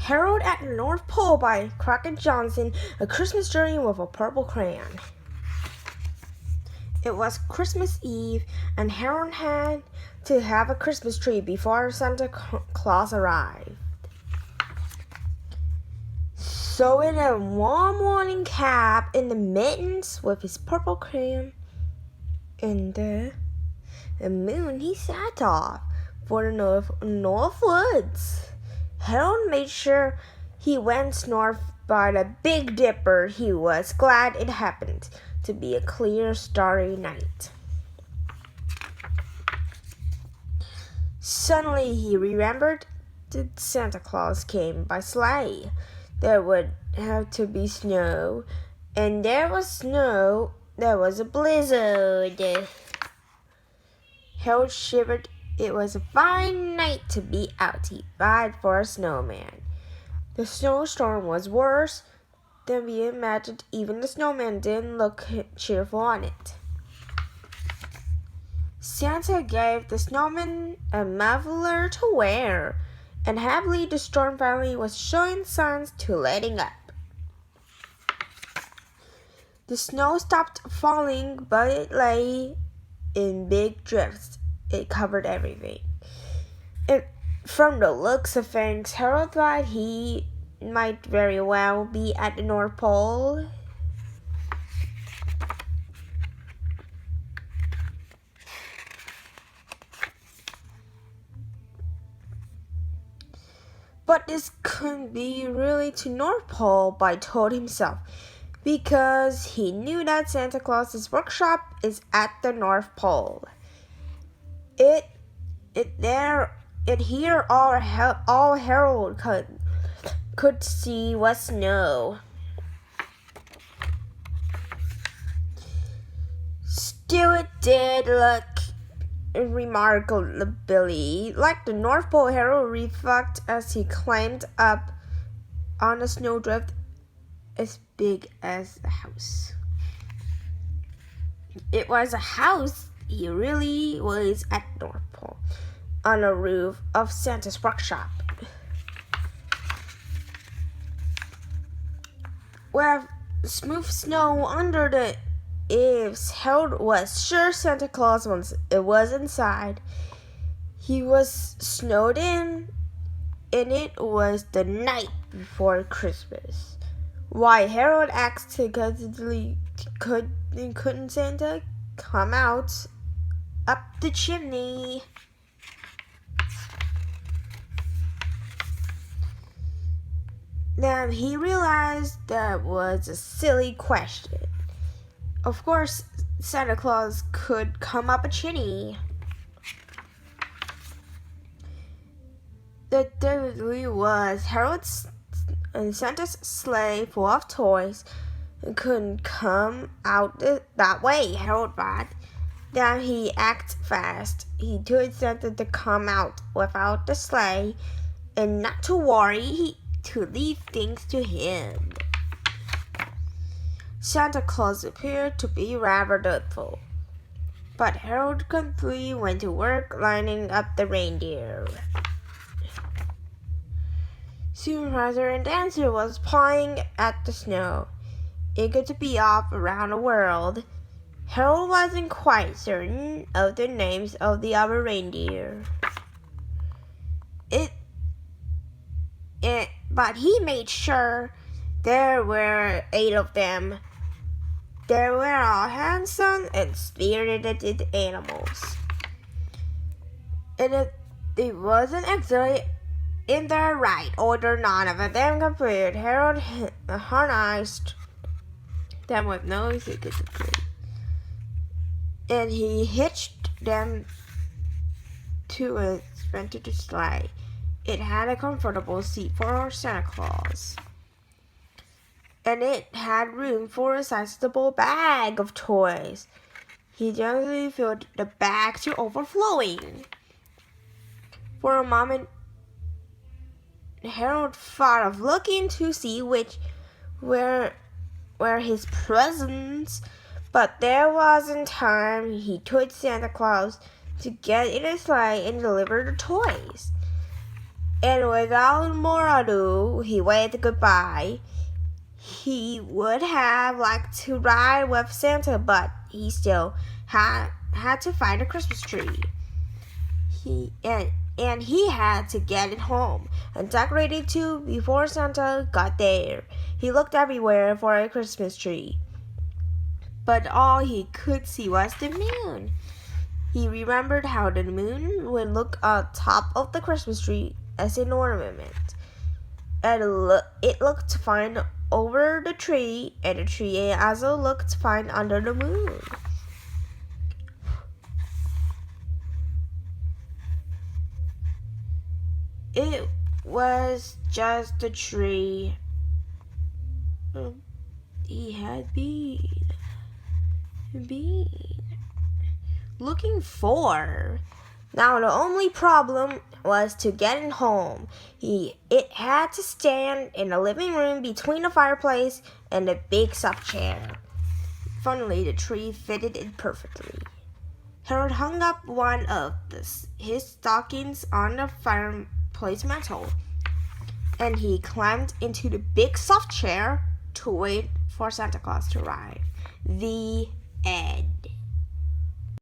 Harold at the North Pole by Crockett Johnson, A Christmas Journey with a Purple Crayon. It was Christmas Eve, and Harold had to have a Christmas tree before Santa Claus arrived. So in a warm morning cap in the mittens with his purple crayon and the moon, he set off for the north woods. Harold made sure he went north by the Big Dipper. He was glad it happened to be a clear, starry night. Suddenly he remembered that Santa Claus came by sleigh. There would have to be snow, and there was snow. There was a blizzard. Harold shivered. It was a fine night to be out. He eyed for a snowman. The snowstorm was worse than we imagined. Even the snowman didn't look cheerful on it. Santa gave the snowman a muffler to wear, and happily the storm finally was showing signs to letting up. The snow stopped falling, but it lay in big drifts. It covered everything. From the looks of things, Harold thought he might very well be at the North Pole. But this couldn't be really to North Pole, Bud told himself, because he knew that Santa Claus's workshop is at the North Pole. Here all Harold could see was snow. Still, it did look remarkably like the North Pole. Harold reflected as he climbed up on a snowdrift as big as a house. It was a house. He really was at North Pole, on the roof of Santa's workshop. With smooth snow under the eaves, Harold was sure Santa Claus was inside. He was snowed in, and it was the night before Christmas. Why, Harold asked couldn't Santa come out up the chimney? Then he realized that was a silly question. Of course, Santa Claus could come up a chimney. The theory was Harold's and Santa's sleigh full of toys couldn't come out that way. Harold thought. Then he acted fast. He told Santa to come out without the sleigh and not to worry, to leave things to him. Santa Claus appeared to be rather doubtful, but Harold quickly went to work lining up the reindeer. Soon Prancer and Dancer was pawing at the snow, eager to be off around the world. Harold wasn't quite certain of the names of the other reindeer. But he made sure there were 8 of them. They were all handsome and spirited animals. And it wasn't exactly in the right order. None of them compared. Harold harnessed them with no secretly, and he hitched them to a sprinter sleigh. It had a comfortable seat for Santa Claus, and it had room for a sizable bag of toys. He generally filled the bag to overflowing. For a moment, Harold thought of looking to see where his presents, but there wasn't time. He told Santa Claus to get in a sleigh and deliver the toys. And without more ado, he waved goodbye. He would have liked to ride with Santa, but he still had to find a Christmas tree. He had to get it home and decorate it too before Santa got there. He looked everywhere for a Christmas tree, but all he could see was the moon. He remembered how the moon would look on top of the Christmas tree as an ornament. And it looked fine over the tree, and the tree also looked fine under the moon. It was just a tree he had been looking for. Now the only problem was to get it home. It had to stand in the living room between the fireplace and the big soft chair. Finally, the tree fitted it perfectly. Harold hung up one of his stockings on the fireplace mantel, and he climbed into the big soft chair to wait for Santa Claus to arrive. The end.